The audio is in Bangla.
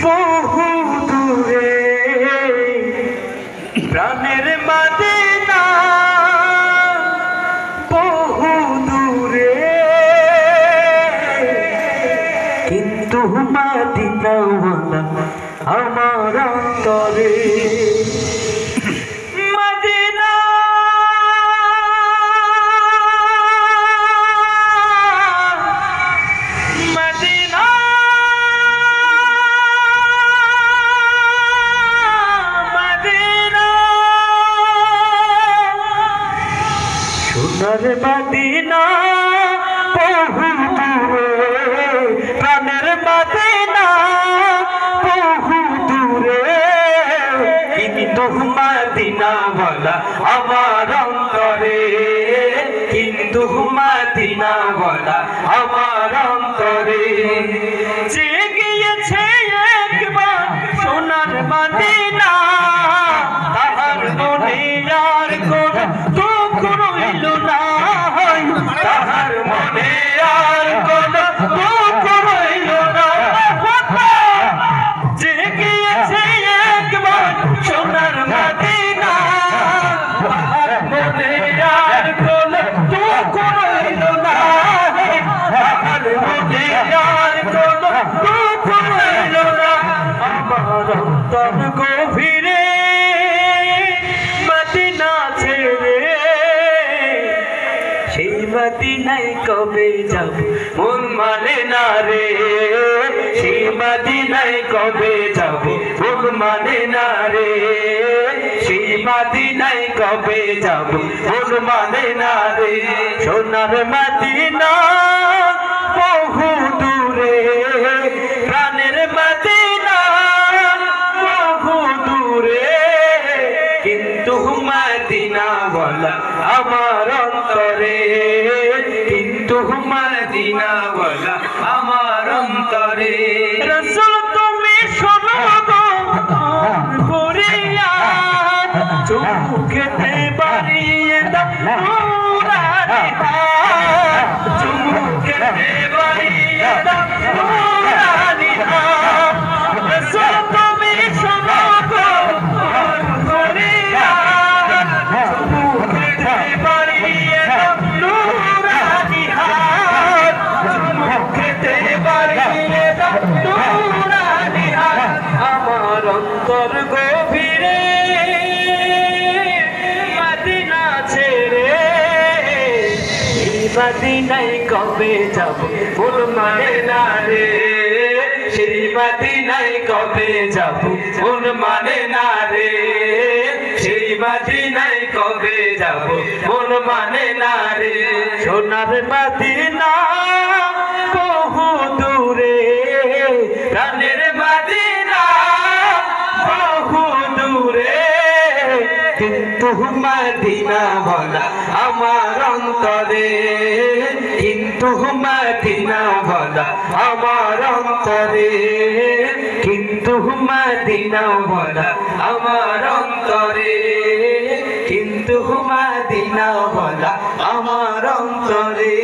বহু দূরে প্রাণের মদিনা, বহু দূরে কিন্তু মদিনাওয়ালা আমার অন্তরে। সোনার মদিনা বহু দূরে, প্রাণের মদিনা বহু দূরে কিন্তু মদিনাওয়ালা আমার অন্তরে, কিন্তু মদিনাওয়ালা আমার অন্তরে। যে গিয়েছে একবার সোনার মদিনা, তাহার মনে আর কোনো দুঃখ রইল না, তাহার মনে আর কোনো দুঃখ রইল না। যে গিয়েছে একবার সোনার মদিনা, তাহার মনে আর কোনো দুঃখ রইল না, তাহার মনে আর কোনো দুঃখ রইল না। আমার অন্তর গভীরে মদিনা ছেড়ে, সেই মদিনায় কবে যাব মন মানে না রে, সেই মদিনায় কবে যাব মন মানে না রে, সেই মদিনায় কবে যাব মন মানে না রে। সোনার মদিনা বহু দূরে, প্রাণের মদিনা বহু দূরে কিন্তু মদিনাওয়ালা আমার অন্তরে, কিন্তু মদিনাওয়ালা আমার অন্তরে। রাসূল তুমি শোনো গো ফরিয়াদ, চুমুকেতে বাড়িয়ে দাও নূরানি হাত, চুমুকেতে বাড়িয়ে দাও নূরানি হাত। রাসূল তুমি শোনো গো ফরিয়াদ, চুমুকেতে বাড়িয়ে দাও নূরানি হাত, চুমুকেতে বাড়িয়ে দাও নূরানি হাত। আমার অন্তর গভীরে মদিনা ছেড়ে, এই মদিনায় কবে যাব মন মানে না রে, সেই মদিনায় কবে যাব মন মানে না রে, সেই মদিনায় কবে যাব মন মানে না রে। সোনার মদিনা বহু দূরে, প্রাণের মদিনা বহু দূরে কিন্তু মদিনাওয়ালা আমার অন্তরে, কিন্তু মদিনাওয়ালা আমার অন্তরে, কিন্তু মদিনাওয়ালা আমার অন্তরে, কিন্তু মদিনাওয়ালা আমার অন্তরে।